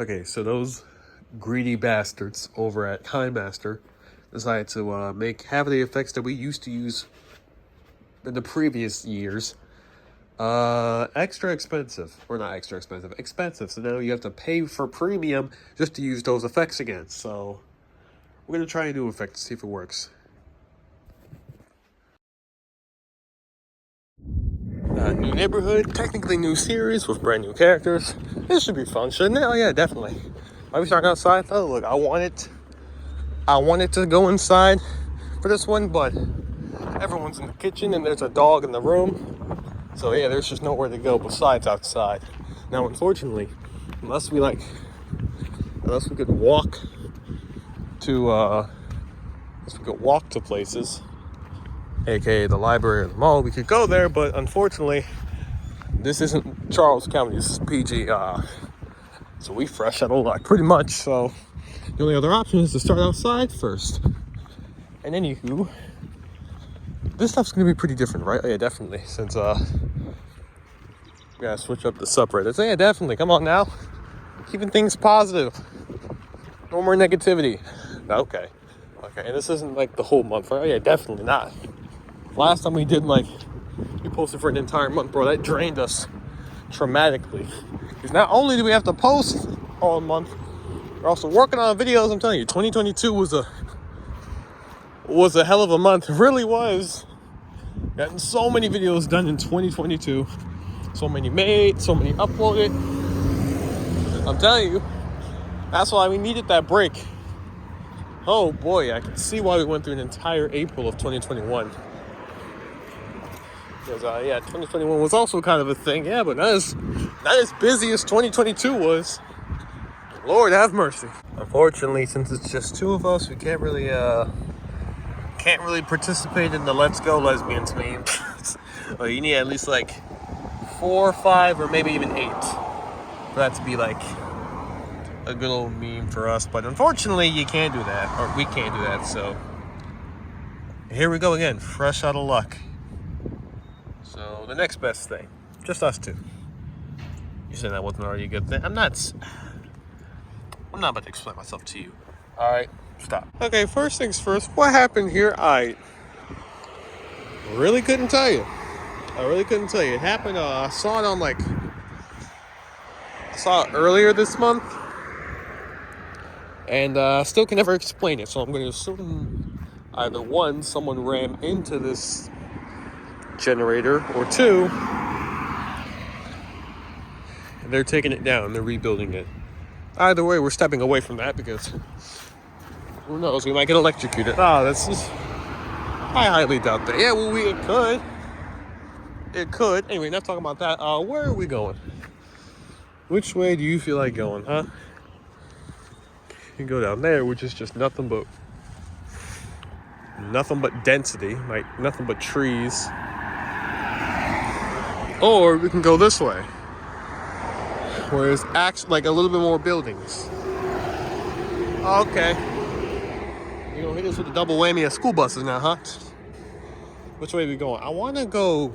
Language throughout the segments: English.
Okay, so those greedy bastards over at KineMaster decided to make half of the effects that we used to use in the previous years extra expensive. Or not extra expensive, expensive. So now you have to pay for premium just to use those effects again. So we're going to try a new effect to see if it works. New neighborhood, technically new series with brand new characters. This should be fun, shouldn't it? Oh yeah, definitely. Why we starting outside? Oh look, I wanted to go inside for this one, but everyone's in the kitchen and there's a dog in the room. So yeah, there's just nowhere to go besides outside. Now unfortunately, unless we could walk to places, aka the library or the mall, we could go there, but unfortunately this isn't Charles County, this is PG, so we fresh out of luck pretty much. So the only other option is to start outside first. And anywho, this stuff's gonna be pretty different, right? Oh, yeah, definitely, since we gotta switch up the subreddits. Oh, yeah, definitely, come on now, keeping things positive, no more negativity. Okay, and this isn't like the whole month, right? Oh yeah, definitely not. Last time we posted for an entire month, bro, that drained us traumatically. Because not only do we have to post all month, we're also working on videos. I'm telling you, 2022 was a hell of a month. It really was. Gotten so many videos done in 2022. So many made, so many uploaded. I'm telling you, that's why we needed that break. Oh boy, I can see why we went through an entire April of 2021. Because 2021 was also kind of a thing, yeah, but not as busy as 2022 was. Lord have mercy. Unfortunately, since it's just two of us, we can't really participate in the "Let's Go Lesbians" meme. Well, you need at least like 4, 5, or maybe even 8 for that to be like a good old meme for us. But unfortunately, you can't do that, or we can't do that. So here we go again, fresh out of luck. So the next best thing, just us two. You said that wasn't already a good thing. I'm not about to explain myself to you. All right, stop. Okay, first things first. What happened here? I really couldn't tell you. It happened. I saw it earlier this month, and still can never explain it. So I'm going to assume either one, someone ran into this generator, or two, and they're taking it down. They're rebuilding it. Either way, we're stepping away from that because who knows? We might get electrocuted. I highly doubt that. Yeah, well, it could. Anyway, enough talking about that. Where are we going? Which way do you feel like going, huh? You can go down there, which is just nothing but density, like nothing but trees. Or we can go this way, where there's actually like a little bit more buildings. Okay. You're gonna hit us with a double whammy of school buses now, huh? Which way are we going? I wanna go.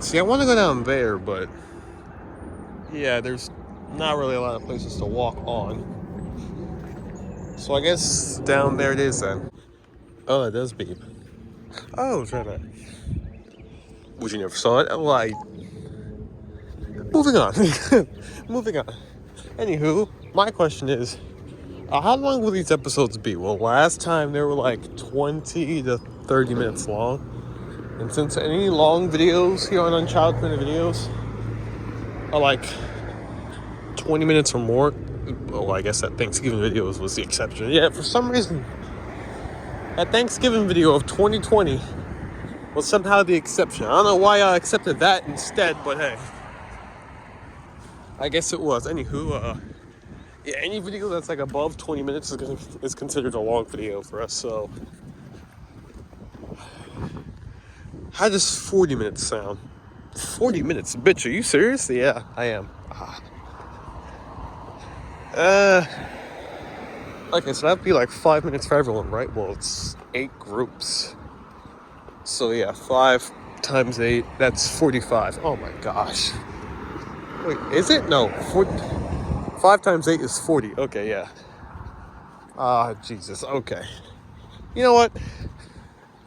See, I wanna go down there, but yeah, there's not really a lot of places to walk on. So I guess down there it is then. Oh, it does beep. Oh, try that. Would you never saw it? Well, moving on. Anywho, my question is, how long will these episodes be? Well, last time they were like 20 to 30 minutes long. And since any long videos here on Unchild Printed Videos are like 20 minutes or more, well, I guess that Thanksgiving videos was the exception. Yeah, for some reason, that Thanksgiving video of 2020 was somehow the exception. I don't know why I accepted that instead, but hey, I guess it was. Anywho, yeah, any video that's like above 20 minutes is considered a long video for us. So, how does 40 minutes sound? 40 minutes, bitch? Are you serious? Yeah, I am. Okay, so that'd be like 5 minutes for everyone, right? Well, it's 8 groups. So yeah, 5 times 8, that's 45. Oh my gosh. Wait, is it? No. 5 times 8 is 40. Okay, yeah. Jesus. Okay. You know what?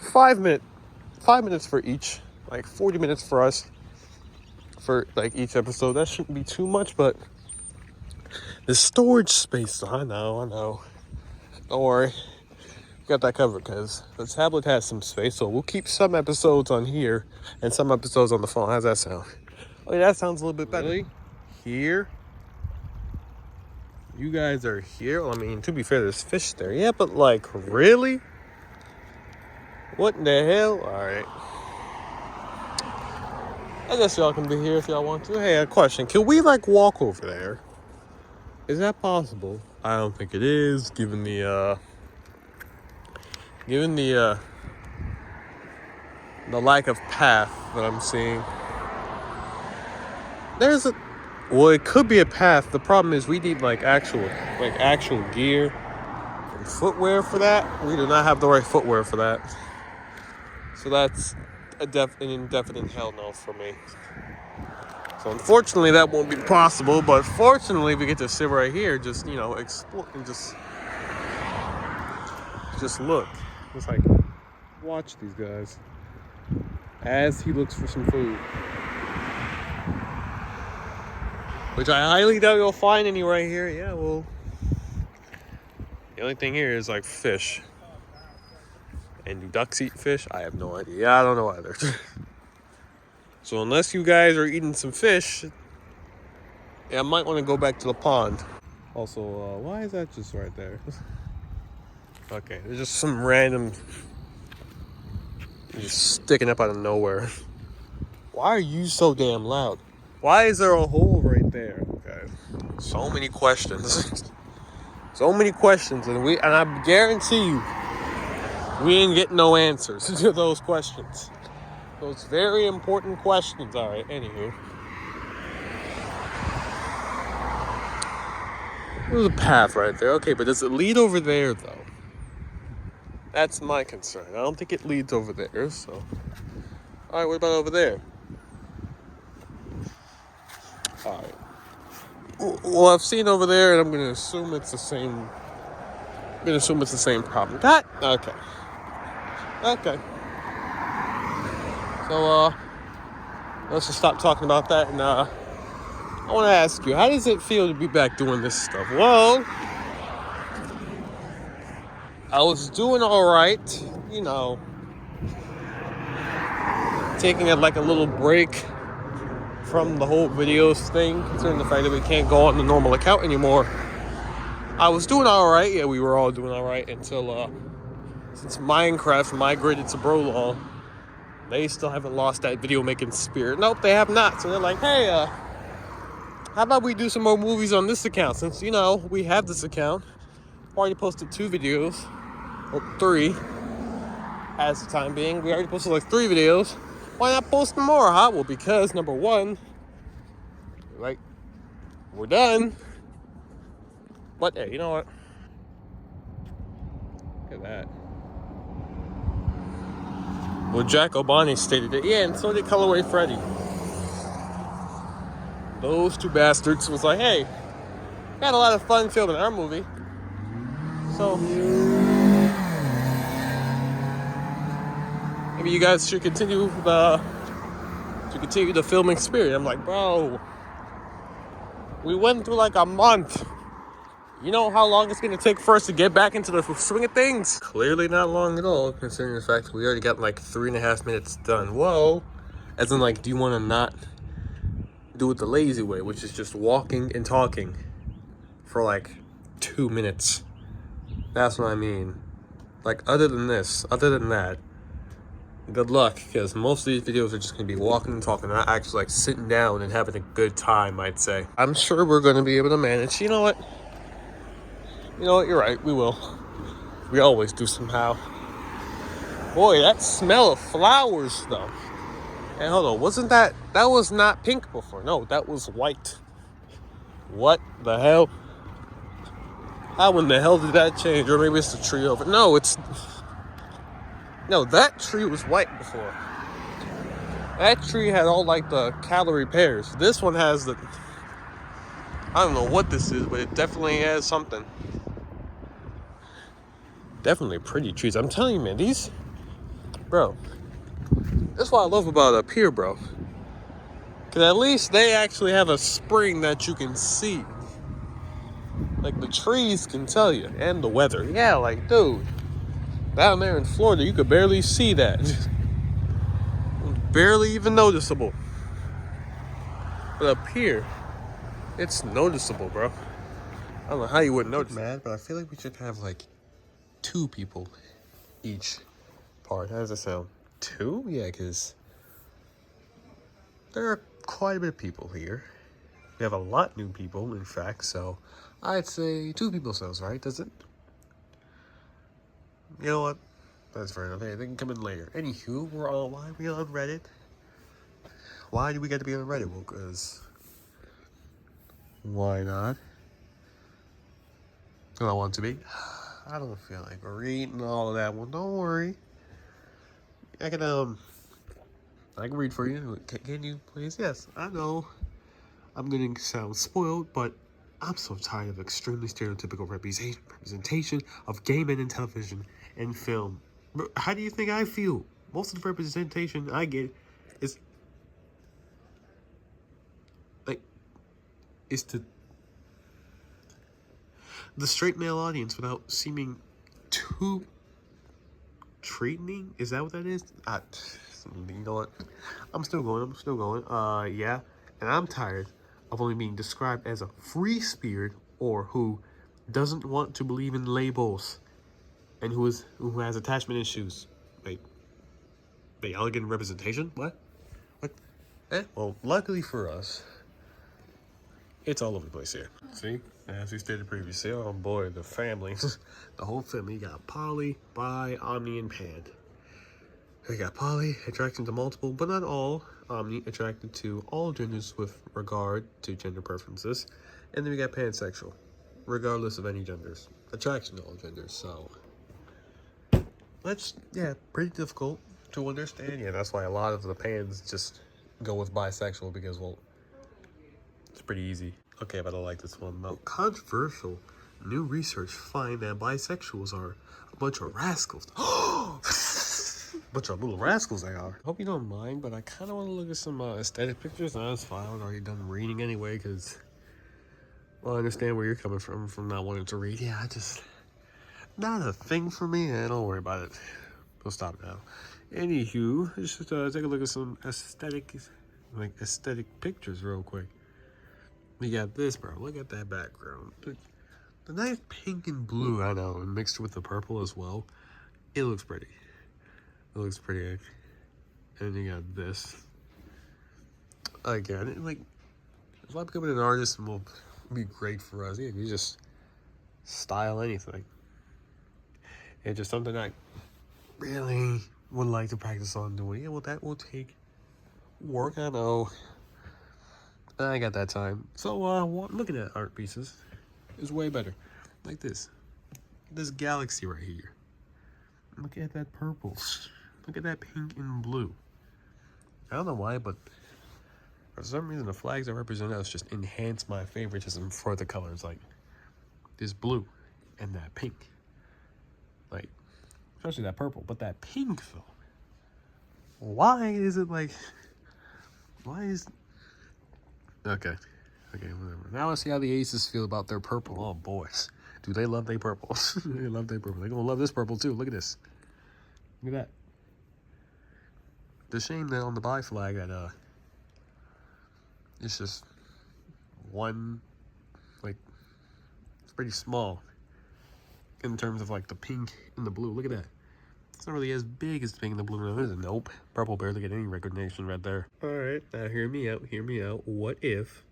5 minutes for each. Like 40 minutes for us. For like each episode. That shouldn't be too much, but the storage space, I know. Don't worry. Got that covered because the tablet has some space, so we'll keep some episodes on here and some episodes on the phone. How's that sound? Oh, yeah, that sounds a little bit better. Really? Here? You guys are here? Well, I mean, to be fair, there's fish there. Yeah, but like, really? What in the hell? Alright. I guess y'all can be here if y'all want to. Hey, a question. Can we, like, walk over there? Is that possible? I don't think it is, given the lack of path that I'm seeing. Well, it could be a path. The problem is we need like actual gear and footwear for that. We do not have the right footwear for that. So that's an indefinite hell no for me. So unfortunately that won't be possible, but fortunately we get to sit right here, just, you know, explore and just look. Just like watch these guys as he looks for some food. Which I highly doubt you'll find any right here. Yeah, well, the only thing here is like fish. And do ducks eat fish? I have no idea. Yeah, I don't know either. So unless you guys are eating some fish, yeah, I might want to go back to the pond. Also, why is that just right there? Okay, there's just some random just sticking up out of nowhere. Why are you so damn loud? Why is there a hole right there? Okay, so many questions. So many questions, and I guarantee you, we ain't getting no answers to those questions. Those very important questions. All right, anywho. There's a path right there. Okay, but does it lead over there, though? That's my concern. I don't think it leads over there, so... All right, what about over there? All right. Well, I've seen over there, and I'm going to assume it's the same... I'm going to assume it's the same problem. That? Okay. Okay. So, let's just stop talking about that, and, I want to ask you, how does it feel to be back doing this stuff? Well, I was doing all right, you know, taking it like a little break from the whole videos thing, considering the fact that we can't go on the normal account anymore. I was doing all right. Yeah, we were all doing all right until, since Minecraft migrated to Brolaw, they still haven't lost that video making spirit. Nope, they have not. So they're like, hey, how about we do some more movies on this account? Since, you know, we have this account. Already posted 2 videos. Or 3. As the time being. We already posted like 3 videos. Why not post more, huh? Well, because, number 1, like, we're done. But, hey, you know what? Look at that. Well, Jack O'Bonney stated it. Yeah, and so did Colorway Freddy. Those 2 bastards was like, hey, we had a lot of fun filming our movie. So, maybe you guys should continue the filming spirit. I'm like, bro, we went through like a month. You know how long it's going to take for us to get back into the swing of things? Clearly not long at all, considering the fact that we already got like 3.5 minutes done. Whoa. As in, like, do you want to not do it the lazy way, which is just walking and talking for like 2 minutes? That's what I mean. Like, other than that, good luck, because most of these videos are just going to be walking and talking, not actually like sitting down and having a good time, I'd say. I'm sure we're going to be able to manage. You know what? You're right, we will. We always do somehow. Boy, that smell of flowers, though. And hold on, that was not pink before. No, that was white. What the hell? How in the hell did that change? Or maybe it's the tree over. No, that tree was white before. That tree had all like the calorie pears. This one has the, I don't know what this is, but it definitely has something. Definitely pretty trees. I'm telling you, man, these, bro, that's what I love about up here, bro. Because at least they actually have a spring that you can see. Like, the trees can tell you, and the weather. Yeah, like, dude, down there in Florida, you could barely see that. Barely even noticeable. But up here, it's noticeable, bro. I don't know how you wouldn't notice. Mad, but I feel like we should have, like, 2 people each part. How does that sound? 2? Yeah, because there are quite a bit of people here. We have a lot new people, in fact, so I'd say 2 people sounds right, does it? You know what? That's fair enough. Hey, they can come in later. Anywho, why are we on Reddit? Why do we get to be on Reddit? Well, because why not? Do I want to be? I don't feel like reading all of that one. Don't worry. I can read for you. Can you please? Yes, I know. I'm gonna sound spoiled, but I'm so tired of extremely stereotypical representation of gay men in television and film. How do you think I feel? Most of the representation I get is like to the straight male audience without seeming too treating. Is that what that is? You know what? I'm still going. Yeah, and I'm tired of only being described as a free spirit or who doesn't want to believe in labels and who has attachment issues. Wait, elegant representation? What? Well, luckily for us, it's all over the place here. See, as we stated previously, oh boy, the family, the whole family. You got Polly, Bi, Omni, and Pan. We got Polly, attracted to multiple, but not all. Omni, attracted to all genders with regard to gender preferences. And then we got pansexual, regardless of any genders. Attraction to all genders, so pretty difficult to understand. Yeah, that's why a lot of the pans just go with bisexual because, well, it's pretty easy. Okay, but I like this one though. Controversial. New research find that bisexuals are a bunch of rascals. Bunch of little rascals they are. Hope you don't mind, but I kind of want to look at some aesthetic pictures. No, that's fine. I'm already done reading anyway, because, well, I understand where you're coming from not wanting to read. Yeah, not a thing for me. Don't worry about it. We'll stop now. Anywho, just take a look at some aesthetic pictures real quick. We got this, bro. Look at that background. The nice pink and blue, I know, and mixed with the purple as well. It looks pretty. It looks pretty. And you got this. Again, if I'm becoming an artist, will be great for us. Yeah, you just style anything. It's just something I really would like to practice on doing. Yeah, well, that will take work, I know. I ain't got that time. So, looking at art pieces is way better. Like this. This galaxy right here. Look at that purple. Look at that pink and blue. I don't know why, but for some reason the flags that represent us just enhance my favoritism for the colors. Like this blue and that pink. Like, especially that purple. But that pink, though. Why is it like... Okay, whatever. Now let's see how the Aces feel about their purple. Oh, boys. Do they love their purple? They love their purple. They're going to love this purple, too. Look at this. Look at that. The shame that on the bi flag that, it's just one, like, it's pretty small in terms of, like, the pink and the blue. Look at that. It's not really as big as the pink and the blue. Nope. Purple barely get any recognition right there. All right, now hear me out. What if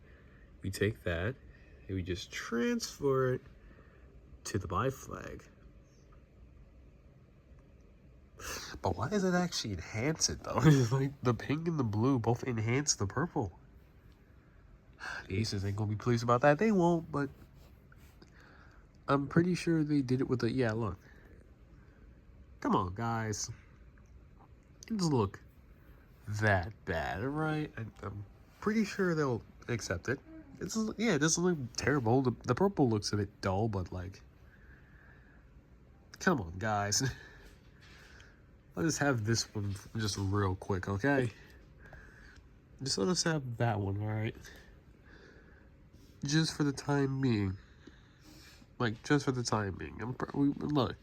we take that and we just transfer it to the bi flag? But why does it actually enhance it, though? Like, the pink and the blue both enhance the purple. The Aces ain't gonna be pleased about that. They won't, but I'm pretty sure they did it with the... Yeah, look. Come on, guys. Just look. that bad, right? I'm pretty sure they'll accept it. It doesn't look terrible. The purple looks a bit dull, but like, come on, guys. Let us have this one just real quick, okay? Just let us have that one, alright? Just for the time being. Like, just for the time being. Look.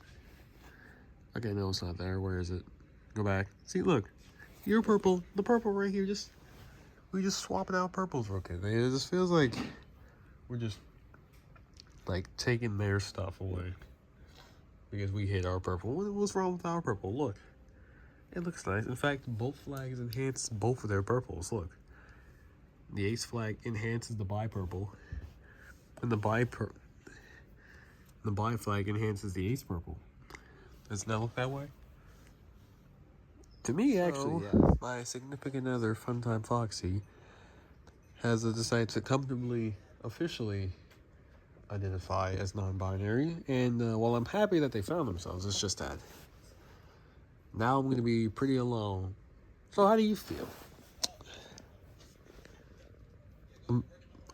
Okay, no, it's not there. Where is it? Go back. See, look. You're purple. The purple right here. We just swapping out purples real quick. It just feels like we're just, like, taking their stuff away. Because we hate our purple. What's wrong with our purple? Look. It looks nice. In fact, both flags enhance both of their purples. Look. The ace flag enhances the bi-purple. And the bi flag enhances the ace purple. Doesn't that look that way? To me, actually, yeah. My significant other, Funtime Foxy, has decided to comfortably, officially identify as non-binary. And while I'm happy that they found themselves, it's just that now I'm going to be pretty alone. So how do you feel?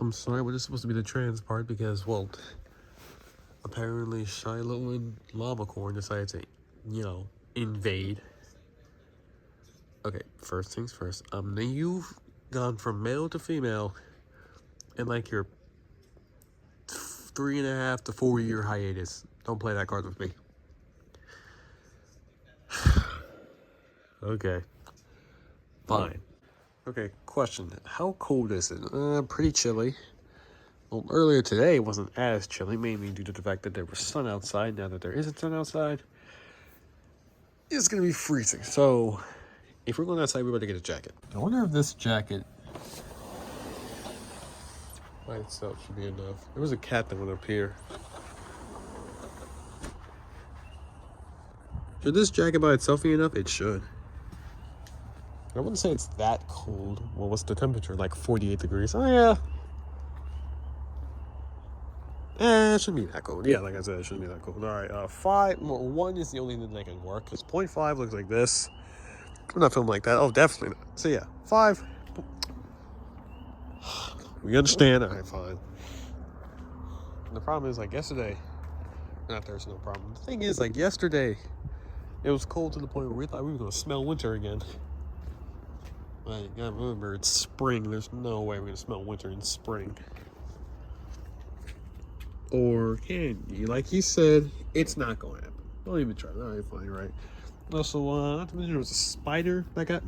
I'm sorry, but this is supposed to be the trans part because, well, apparently Shiloh and Llamacorn decided to, invade. Okay, first things first. You've gone from male to female in like your 3.5 to 4 year hiatus. Don't play that card with me. Okay. Fine. Okay, question. How cold is it? Pretty chilly. Well, earlier today it wasn't as chilly, mainly due to the fact that there was sun outside. Now that there isn't sun outside, it's going to be freezing. So, if we're going outside, we better get a jacket. I wonder if this jacket by itself should be enough. There was a cat that went up here. Should this jacket by itself be enough? It should. I wouldn't say it's that cold. Well, what's the temperature? Like 48 degrees. Oh, yeah. It shouldn't be that cold. Yeah, like I said, it shouldn't be that cold. All right, 1 is the only thing that can work, because 0.5 looks like this. I'm not filming like that. Oh, definitely not. So, yeah, 5. We understand. All right, fine. And the problem is, like, yesterday, there's no problem. The thing is, like, yesterday, it was cold to the point where we thought we were going to smell winter again. Like, I remember, it's spring. There's no way we're going to smell winter in spring. Or can you? Like you said, it's not going to happen. Don't even try. All right, fine, you're right. Also, not to mention there was a spider that got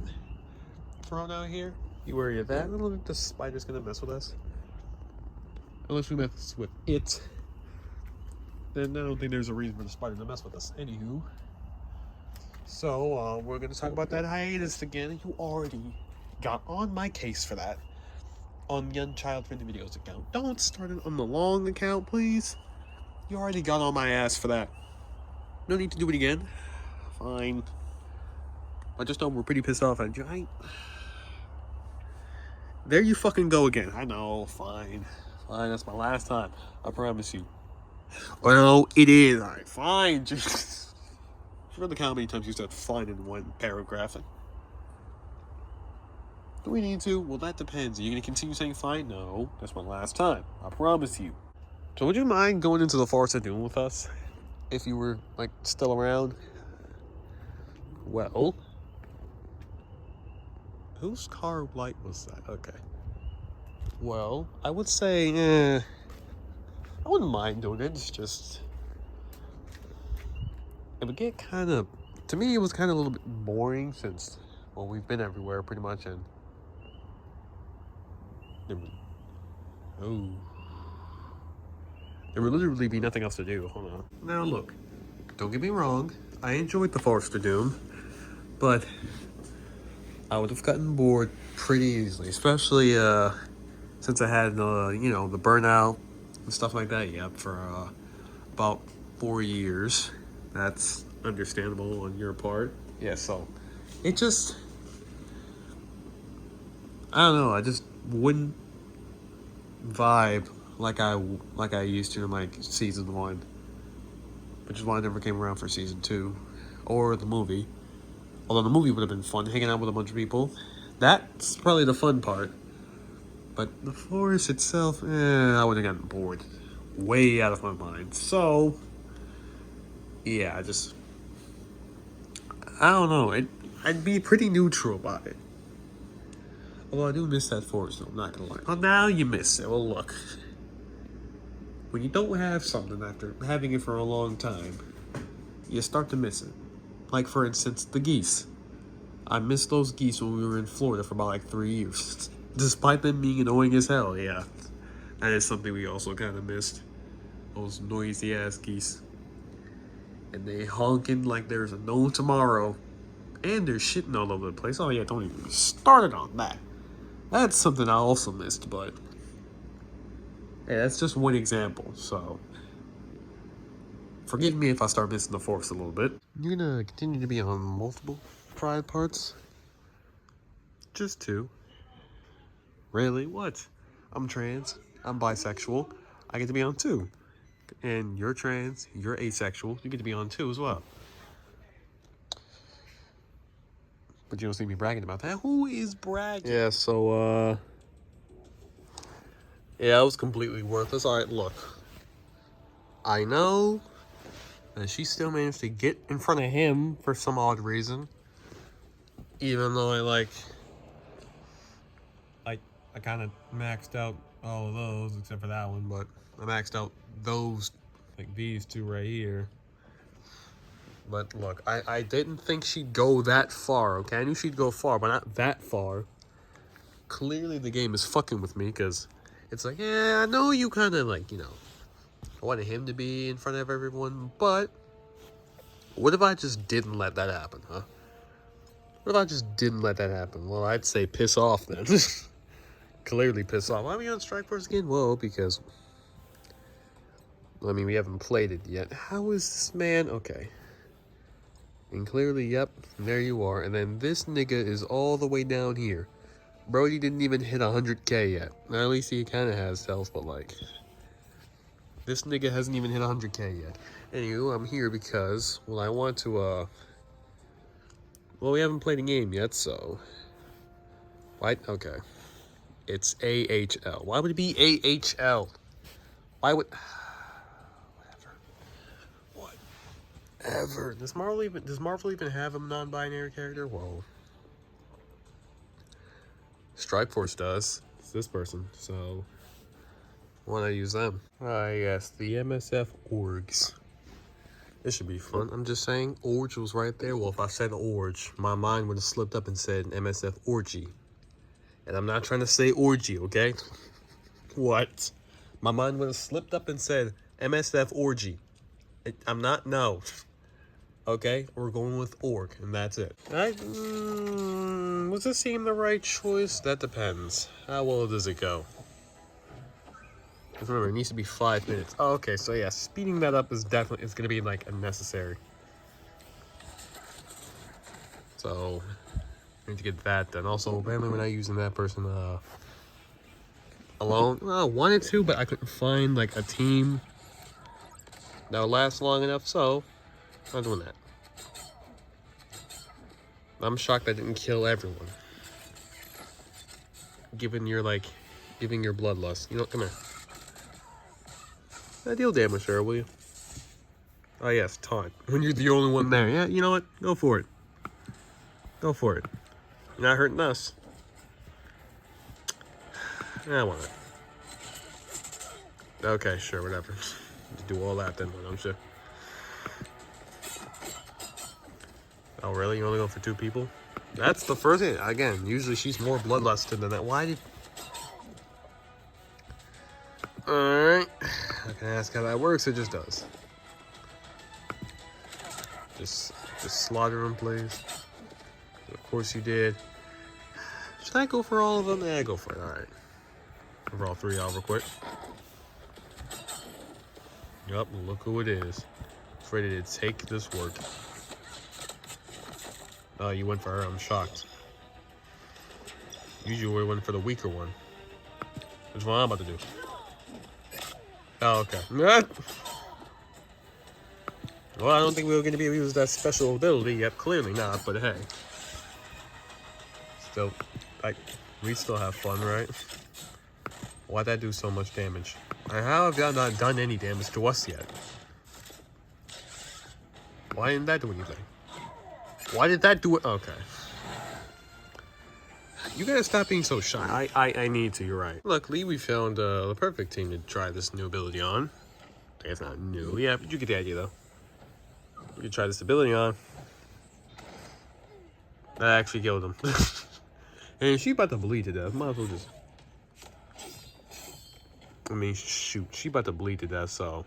thrown out here. You worry of that? I don't think the spider's going to mess with us. Unless we mess with it. Then I don't think there's a reason for the spider to mess with us. Anywho. So, we're going to talk about that hiatus again. You already got on my case for that. On the Unchild Friendly Videos account. Don't start it on the long account, please. You already got on my ass for that. No need to do it again. Fine. I just know we're pretty pissed off at you. There you fucking go again. I know. Fine. Fine. That's my last time. I promise you. Well, it is. Alright, fine. Just forgot how many times you said fine in one paragraph. Do we need to? Well, that depends. Are you going to continue saying fine? No. That's my last time. I promise you. So would you mind going into the Forest of Doom with us? If you were, like, still around? Well. Whose car light was that? Okay. Well, I would say, I wouldn't mind doing it. It's just... it would get kind of... to me, it was kind of a little bit boring since, well, we've been everywhere pretty much, and... there would literally be nothing else to do. Hold on. Now look, don't get me wrong. I enjoyed the Forest of Doom, but I would have gotten bored pretty easily, especially since I had the burnout and stuff like that. Yep, for about 4 years. That's understandable on your part. Yeah. So it just, I don't know. I just wouldn't vibe like I used to in like season 1, which is why I never came around for season 2 or the movie. Although the movie would have been fun, hanging out with a bunch of people That's probably the fun part. But the forest itself, I would have gotten bored. Way out of my mind. So, yeah, I don't know. I'd be pretty neutral about it. Although I do miss that forest, though, I'm not gonna lie. Oh, now you miss it. Well, look. When you don't have something after having it for a long time, you start to miss it. Like, for instance, the geese. I missed those geese when we were in Florida for about like 3 years. Despite them being annoying as hell, yeah. That is something we also kind of missed. Those noisy ass geese. And they honking like there's a no tomorrow. And they're shitting all over the place. Oh yeah, don't even start it on that. That's something I also missed, but yeah, that's just one example, so forgive me if I start missing the forest a little bit. You're gonna continue to be on multiple Pride parts? Just 2. Really? What? I'm trans, I'm bisexual, I get to be on 2. And you're trans, you're asexual, you get to be on 2 as well. But you don't see me bragging about that. Who is bragging? Yeah, so, yeah, it was completely worthless. Alright, look. I know that she still managed to get in front of him for some odd reason. Even though I kind of maxed out all of those, except for that one, but I maxed out those, like these 2 right here. But look, I didn't think she'd go that far, okay? I knew she'd go far, but not that far. Clearly the game is fucking with me, because it's like, yeah, I know you kind of, like, you know, wanted him to be in front of everyone, but what if I just didn't let that happen, huh? What if I just didn't let that happen? Well, I'd say piss off then. Clearly piss off. Why are we on Strike Force again? Well, because, I mean, we haven't played it yet. How is this man? Okay. And clearly, yep, there you are. And then this nigga is all the way down here. Brody didn't even hit 100k yet. Now, at least he kind of has health, but like, this nigga hasn't even hit 100k yet. Anywho, I'm here because, well, I want to, well, we haven't played a game yet, so, what? Okay. It's AHL. Why would it be AHL? Why would... Whatever. Does Marvel even have a non-binary character? Whoa. Strike Force does. It's this person, so... why not use them? Ah, yes, the MSF orgs. This should be fun. I'm just saying, Orge was right there. Well, if I said Orge, my mind would have slipped up and said MSF Orgy. And I'm not trying to say orgy, okay? What? My mind would have slipped up and said MSF orgy. I'm not, no. Okay? We're going with org, and that's it. Was this seem the right choice? That depends. How well does it go? Because remember, it needs to be 5 minutes. Oh, okay, so yeah, speeding that up is definitely, it's going to be, like, unnecessary. So... need to get that done. Also, apparently we're not using that person alone. Well, I wanted to, but I couldn't find like a team that would last long enough, so I'm not doing that. I'm shocked I didn't kill everyone. Given your bloodlust. You know, come here. Deal damage, sir, will you? Oh yes, taunt. When you're the only one there. Yeah, you know what? Go for it. Go for it. You're not hurting us. I want it. Okay, sure, whatever. Do all that then, don't you? Oh, really? You only go for 2 people? That's the first thing. Again, usually she's more bloodlusted than that. Why did... Alright. I can ask how that works. It just does. Just slaughter him, please. Of course you did. Should I go for all of them? Yeah, go for it. Alright. Go for all 3 out real quick. Yup, look who it is. It's ready to take this work. Oh, you went for her. I'm shocked. Usually we went for the weaker one. Which one I'm about to do. Oh, okay. Well, I don't think we were going to be able to use that special ability. Yep, clearly not, but hey. Still Like, we still have fun, right? Why'd that do so much damage? And how have y'all not done any damage to us yet? Why didn't that do anything? Why did that do it? Okay. You gotta stop being so shy. I need to, you're right. Luckily, we found the perfect team to try this new ability on. It's not new. Yeah, but you get the idea, though. You can try this ability on. That actually killed him. And she about to bleed to death. Might as well just... I mean, shoot. She about to bleed to death, so...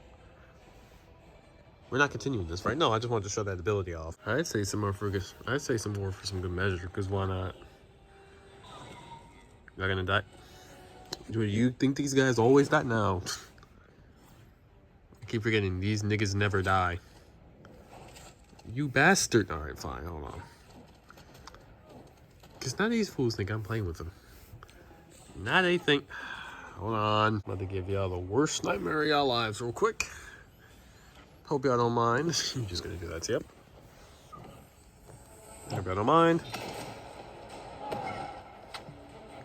We're not continuing this, right? No, I just wanted to show that ability off. I'd say some more for some good measure, because why not? Y'all gonna die? Do you think these guys always die? No. I keep forgetting, these niggas never die. You bastard. Alright, fine, hold on. Because none of these fools think I'm playing with them. Now they think... Hold on. I'm about to give y'all the worst nightmare of y'all lives real quick. Hope y'all don't mind. I'm just gonna do that, yep. Hope y'all don't mind.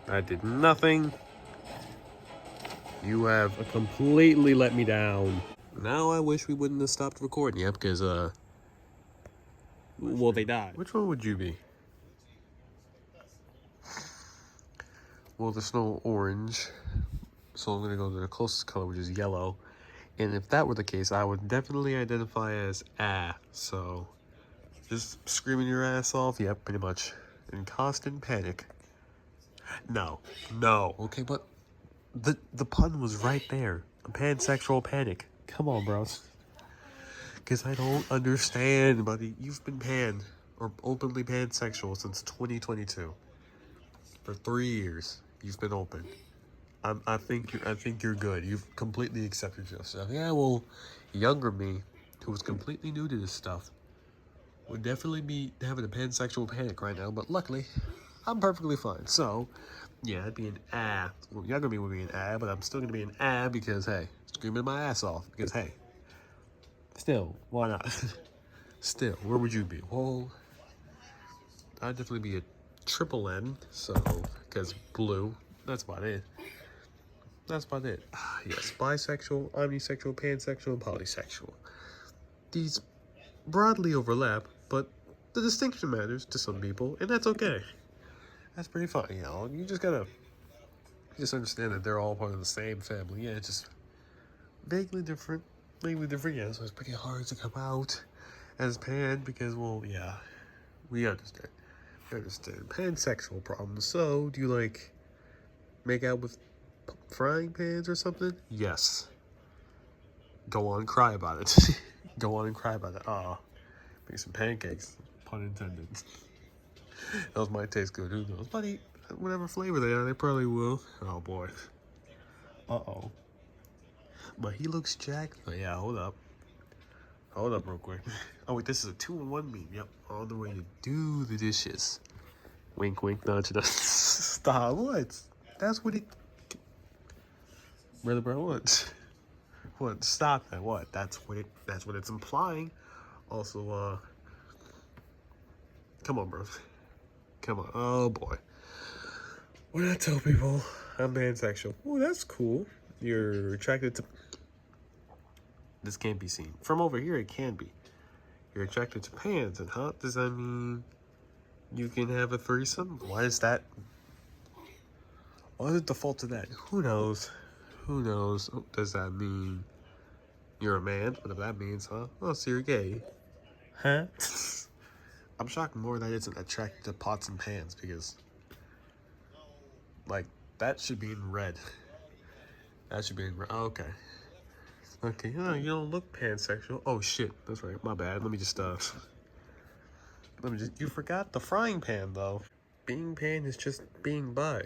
I did nothing. You have completely let me down. Now I wish we wouldn't have stopped recording, yeah, because, well, they died. Which one would you be? Well, there's no orange, so I'm gonna go to the closest color, which is yellow. And if that were the case, I would definitely identify as so just screaming your ass off, yep, pretty much. In constant panic. No, okay, but the pun was right there. A pansexual panic. Come on, bros. Because I don't understand, buddy. You've been pan or openly pansexual since 2022. For 3 years, you've been open. I think you're good. You've completely accepted yourself. Yeah, well, younger me, who was completely new to this stuff, would definitely be having a pansexual panic right now. But luckily, I'm perfectly fine. So, yeah, I'd be an Well, younger me would be an but I'm still gonna be an because hey, screaming my ass off. Because hey, still, why not? Still, where would you be? Well, I'd definitely be a triple N. So, because blue. That's about it. That's about it. Yes, bisexual, omnisexual, pansexual, and polysexual. These broadly overlap, but the distinction matters to some people, and that's okay. That's pretty fun, you know. You just gotta understand that they're all part of the same family. Yeah, it's just vaguely different, yeah, so it's pretty hard to come out as pan because, well, yeah, we understand. Pansexual problems. So, do you, like, make out with frying pans or something? Yes. Go on, cry about it. Go on and cry about it. Make some pancakes. Pun intended. Those might taste good. Who knows? But whatever flavor they are, they probably will. Oh boy. Uh-oh. But he looks jacked. Oh, yeah, hold up. Hold up real quick. Oh wait, this is a 2-in-1 meme. Yep. On the way to do the dishes. Wink, wink, nudge, nudge. Stop. What? That's what it... Brother, bro, what? What? Stop that. What? That's what it's implying. Also, come on, bro. Come on. Oh, boy. What did I tell people? I'm pansexual. Oh, that's cool. You're attracted to... This can't be seen. From over here, it can be. You're attracted to pans, and huh? Does that mean you can have a threesome? Why is that? Why is it default to that? Who knows? Who knows? Oh, does that mean you're a man? Whatever that means, huh? Oh, so you're gay. Huh? I'm shocked more that it's attracted to pots and pans because, like, that should be in red. That should be in red. Oh, okay. Okay, you don't look pansexual. Oh, shit. That's right. My bad. Let me just, you forgot the frying pan, though. Being pan is just being bi.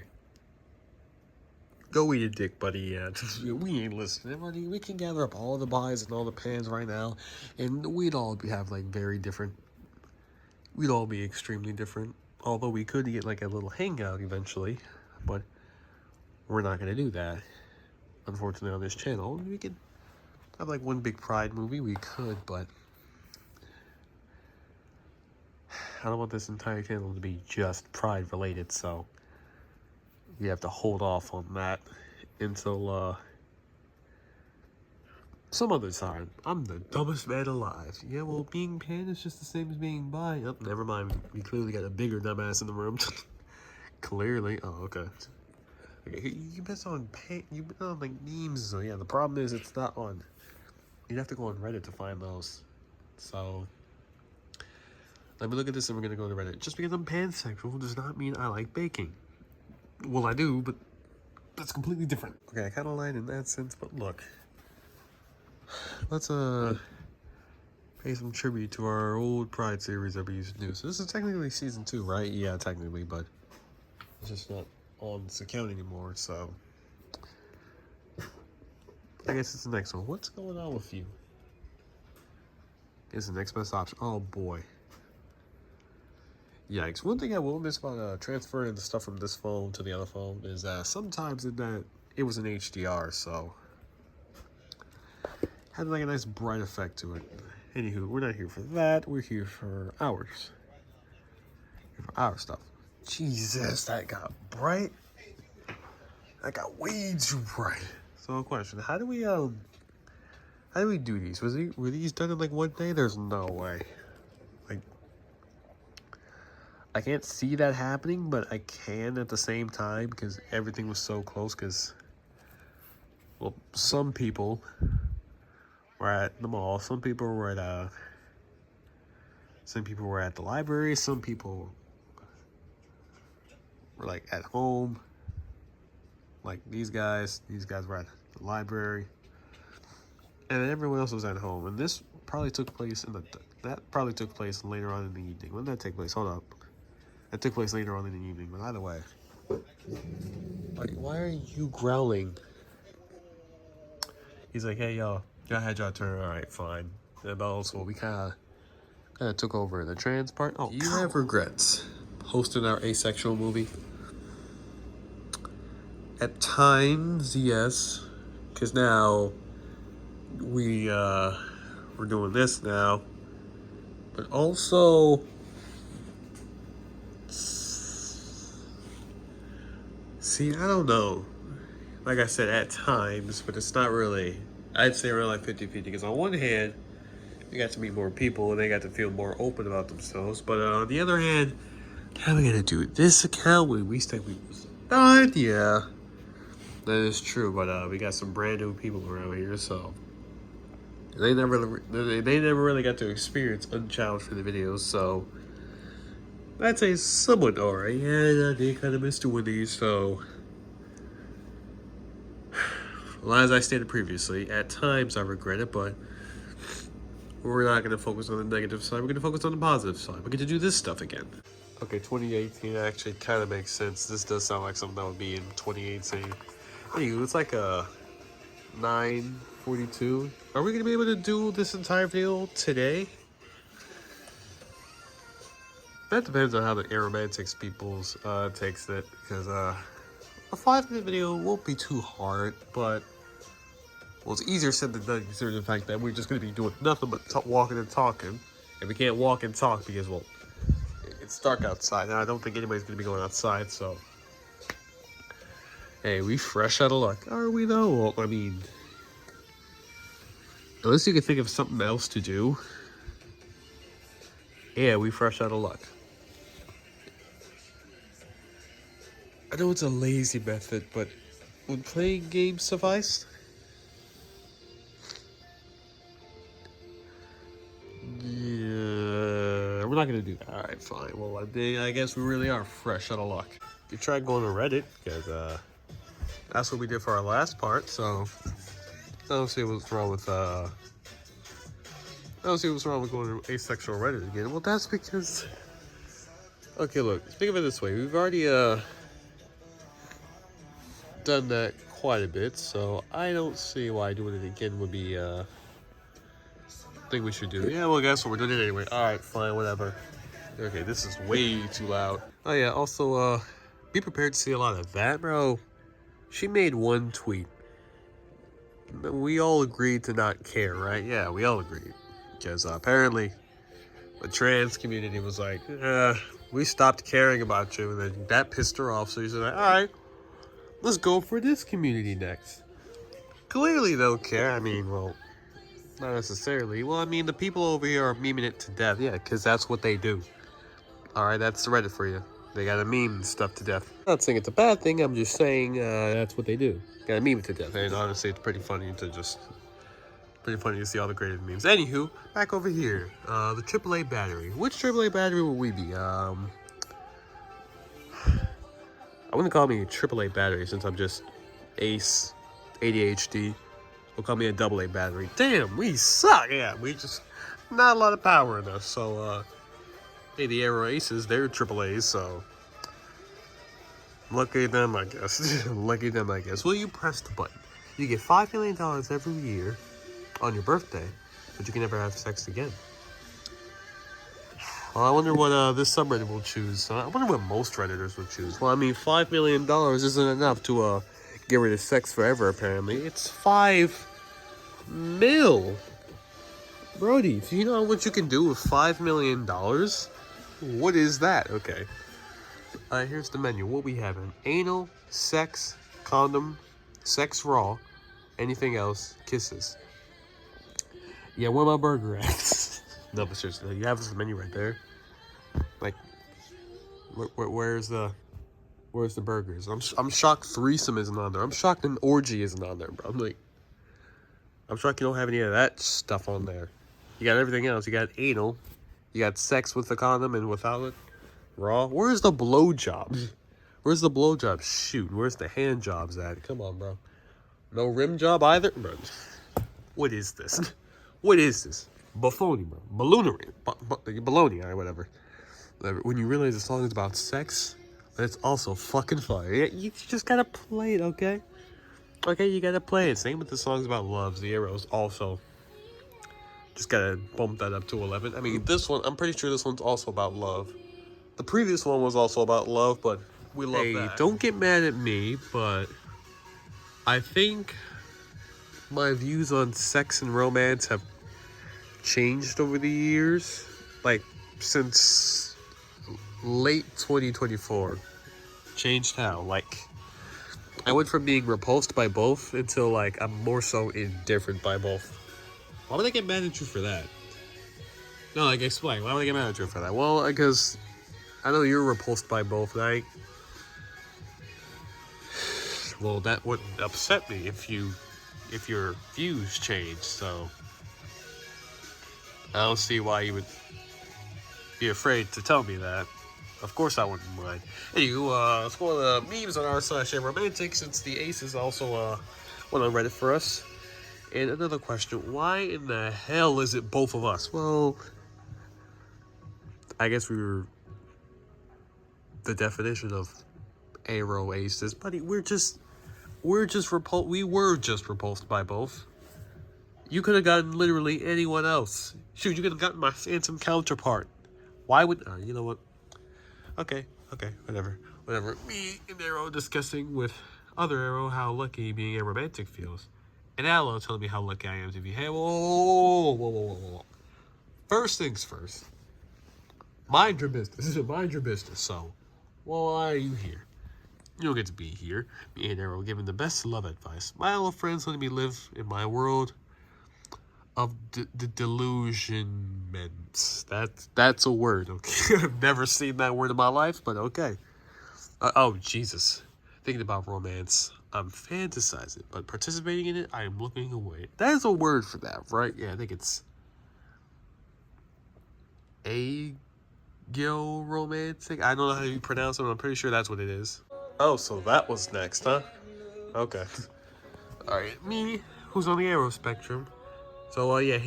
Go eat a dick, buddy. Yeah, we ain't listening, buddy. We can gather up all the buys and all the pans right now, and we'd all have like very different. We'd all be extremely different. Although we could get like a little hangout eventually, but we're not gonna do that. Unfortunately, on this channel, we could have like one big pride movie. We could, but I don't want this entire channel to be just pride related. So you have to hold off on that until some other time. I'm the dumbest man alive. Yeah, well, being pan is just the same as being bi. Oh, never mind. We clearly got a bigger dumbass in the room. Clearly. Oh, okay. Okay, you been on pan. You've been on like memes. So yeah, the problem is it's not on. You'd have to go on Reddit to find those. So let me look at this, and we're gonna go to Reddit. Just because I'm pansexual does not mean I like baking. Well, I do, but that's completely different. Okay, I kind of lied in that sense, but look. Let's pay some tribute to our old Pride series that we used to do. So this is technically season 2, right? Yeah, technically, but it's just not on this account anymore, so I guess it's the next one. What's going on with you? Is the next best option. Oh boy. Yikes. One thing I will miss about transferring the stuff from this phone to the other phone is that sometimes it was an HDR, so had like a nice bright effect to it. Anywho, we're not here for that. We're here for ours. Here for our stuff. Jesus, that got bright. That got way too bright. So, a question: how do we do these? Were these done in like one day? There's no way. Like, I can't see that happening, but I can at the same time because everything was so close. Because, well, some people were at the mall. Some people were at the library. Some people were like at home. Like these guys were at the library, and then everyone else was at home. And this probably took place that probably took place later on in the evening. When did that take place? Hold up, that took place later on in the evening. But either way, why are you growling? He's like, hey y'all had your turn. All right, fine. And also, we kind of took over the trans part. Oh, do you have regrets hosting our asexual movie? At times, yes, because now we're doing this now, but also see, I don't know. Like I said, at times, but it's not really. I'd say around like 50-50, because on one hand, you got to meet more people and they got to feel more open about themselves, but on the other hand, how are we gonna do this account when we said we was done? Yeah. That is true, but we got some brand new people around here, so they never really got to experience Unchallenged for the videos, so I'd say somewhat alright. Yeah, they kind of missed doing these, so well, as I stated previously, at times I regret it, but we're not going to focus on the negative side. We're going to focus on the positive side. We're going to do this stuff again. Okay, 2018 actually kind of makes sense. This does sound like something that would be in 2018. Anyway, it's like a 9:42. Are we gonna be able to do this entire video today? That depends on how the Aromantics people's takes it, because a 5-minute video won't be too hard, but well, it's easier said than done considering the fact that we're just gonna be doing nothing but walking and talking, and we can't walk and talk because, well, it's dark outside, and I don't think anybody's gonna be going outside, so. Hey, we fresh out of luck. Are we though? Well, I mean, unless you can think of something else to do. Yeah, we fresh out of luck. I know it's a lazy method, but would playing games suffice? Yeah, we're not gonna do that. All right, fine. Well, I guess we really are fresh out of luck. You tried going to Reddit, because that's what we did for our last part, so I don't see what's wrong with going to asexual Reddit again. Well, that's because, okay, look, think of it this way. We've already done that quite a bit, so I don't see why doing it again would be thing we should do. Yeah, well, guess what, we're doing it anyway. All right, fine, whatever. Okay, this is way too loud. Oh yeah, also be prepared to see a lot of that, bro. She made one tweet. We all agreed to not care, right? Yeah, we all agreed. Because apparently the trans community was like, we stopped caring about you. And then that pissed her off. So she said, all right, Let's go for this community next. Clearly, they'll care. I mean, well, not necessarily. Well, I mean, the people over here are memeing it to death. Yeah, because that's what they do. Alright, that's Reddit for you. They gotta meme stuff to death. I'm not saying it's a bad thing, I'm just saying that's what they do. Gotta meme it to death. And honestly, it's pretty funny to see all the creative memes. Anywho, back over here. The AAA battery. Which AAA battery will we be? I wouldn't call me a AAA battery since I'm just Ace, ADHD. We'll call me a AA battery. Damn, we suck. Yeah, we just not a lot of power in us. So, hey, the Aero Aces, they're AAAs, so lucky them, I guess. Lucky them, I guess. Well, you press the button. You get $5 million every year on your birthday, but you can never have sex again. Well, I wonder what this subreddit will choose. I wonder what most Redditors would choose. Well, I mean, $5 million isn't enough to get rid of sex forever, apparently. It's 5 mil. Brody, do you know what you can do with $5 million? What is that? Okay. Here's the menu. What we have: anal, sex, condom, sex raw, anything else, kisses. Yeah, where my burger at? No, but seriously, you have this menu right there. Like, where's the burgers? I'm shocked threesome isn't on there. I'm shocked an orgy isn't on there, bro. I'm shocked you don't have any of that stuff on there. You got everything else. You got anal. You got sex with the condom and without it. Raw. Where's the blowjob? Where's the blowjob? Shoot. Where's the hand jobs at? Come on, bro. No rim job either? Bro. What is this? What is this? Buffoonery, bro. Balloonery. Baloney, or whatever. When you realize the song is about sex, it's also fucking fire. You just gotta play it, okay? Okay, you gotta play it. Same with the songs about love. The Arrows also. Just gotta bump that up to 11. I mean, this one, I'm pretty sure this one's also about love. The previous one was also about love, but we love that. Don't get mad at me, but I think my views on sex and romance have changed over the years. Like, since late 2024. Changed how? Like, I went from being repulsed by both until, like, I'm more so indifferent by both. Why would I get mad at you for that? No, like, explain. Why would I get mad at you for that? Well, because I know you're repulsed by both, right? Well, that would upset me if your views changed, so I don't see why you would be afraid to tell me that. Of course I wouldn't mind. Anywho, let's go to the memes on r/romantic, since the Aces also went on Reddit for us. And another question, why in the hell is it both of us? Well, I guess we were the definition of Aero Aces, buddy. We were just repulsed by both. You could have gotten literally anyone else. Shoot, you could have gotten my phantom counterpart. Why would... you know what? Okay, whatever. Me and Arrow discussing with other Arrow how lucky being a romantic feels. And Aloe telling me how lucky I am to be... Hey, whoa. First things first. Mind your business. Mind your business. So, why are you here? You don't get to be here. Me and Arrow giving the best love advice. My little friends letting me live in my world of the delusionments. That's a word, okay? I've never seen that word in my life, but okay. Oh, Jesus. Thinking about romance, I'm fantasizing, but participating in it, I am looking away. That is a word for that, right? Yeah, I think it's romantic. I don't know how you pronounce it, but I'm pretty sure that's what it is. Oh, so that was next, huh? Okay. Alright, me, who's on the Arrow spectrum. So, yeah,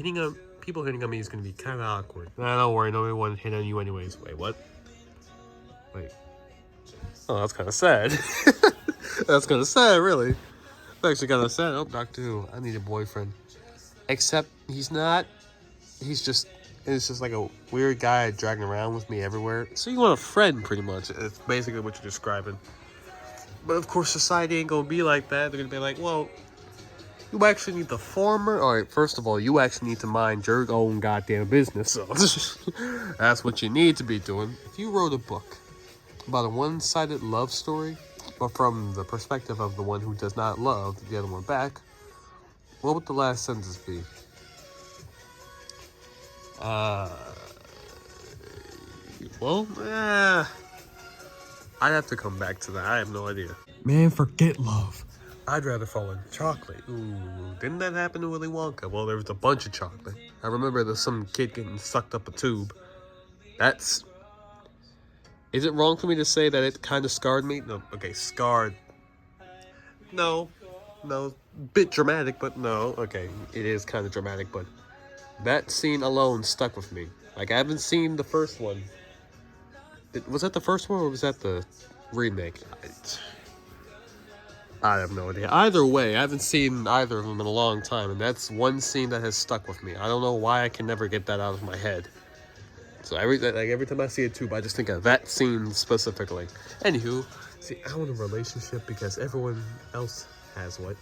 people hitting on me is going to be kind of awkward. Nah, don't worry, nobody wanted to hit on you anyways. Wait, what? Wait. Oh, that's kind of sad. That's kind of sad, really. That's actually kind of sad. Oh, Doctor Who, I need a boyfriend. Except, he's not. It's just like a weird guy dragging around with me everywhere. So you want a friend, pretty much. It's basically what you're describing. But, of course, society ain't going to be like that. They're going to be like, well... You actually need the former. All right, first of all, you actually need to mind your own goddamn business. So that's what you need to be doing. If you wrote a book about a one-sided love story, But from the perspective of the one who does not love the other one back, what would the last sentence be? Well, I'd have to come back to that. I have no idea. Man, forget love. I'd rather fall in chocolate. Ooh, didn't that happen to Willy Wonka? Well, there was a bunch of chocolate. I remember there's some kid getting sucked up a tube. That's... Is it wrong for me to say that it kind of scarred me? No, okay, scarred. No, bit dramatic, but no. Okay, it is kind of dramatic, but that scene alone stuck with me. Like, I haven't seen the first one. Was that the first one, or was that the remake? I have no idea. Either way, I haven't seen either of them in a long time, and that's one scene that has stuck with me. I don't know why I can never get that out of my head. So every time I see a tube, I just think of that scene specifically. Anywho, see, I want a relationship because everyone else has one,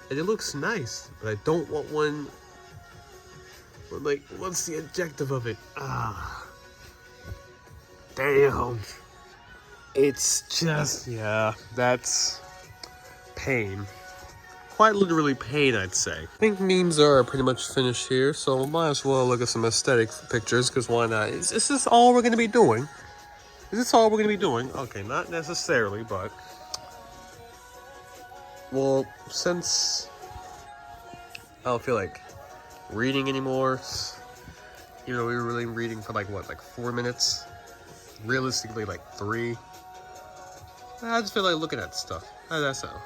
and it looks nice, but I don't want one. Like, what's the objective of it? Damn. It's just, yeah, that's pain. Quite literally pain, I'd say. I think memes are pretty much finished here, so might as well look at some aesthetic pictures, because why not? Is this all we're going to be doing? Is this all we're going to be doing? Okay, not necessarily, but... Well, since I don't feel like reading anymore, even though we were really reading for like 4 minutes? Realistically, like 3. I just feel like looking at stuff. That's all.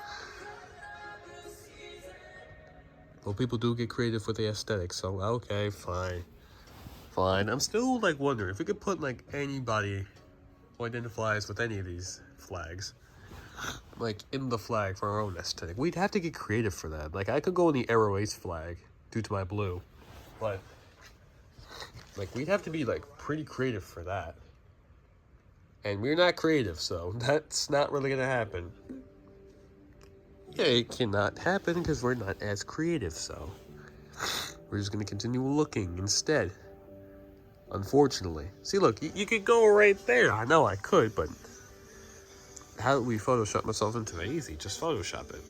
Well, people do get creative with the aesthetic, so okay, fine. I'm still like wondering if we could put like anybody who identifies with any of these flags, like in the flag for our own aesthetic. We'd have to get creative for that. Like, I could go on the Aero Ace flag due to my blue, but like we'd have to be like pretty creative for that. And we're not creative, so that's not really gonna happen. Yeah, it cannot happen because we're not as creative, so we're just gonna continue looking instead. Unfortunately. See, look, you could go right there. I know I could, but how do we Photoshop myself into that? Easy, just Photoshop it.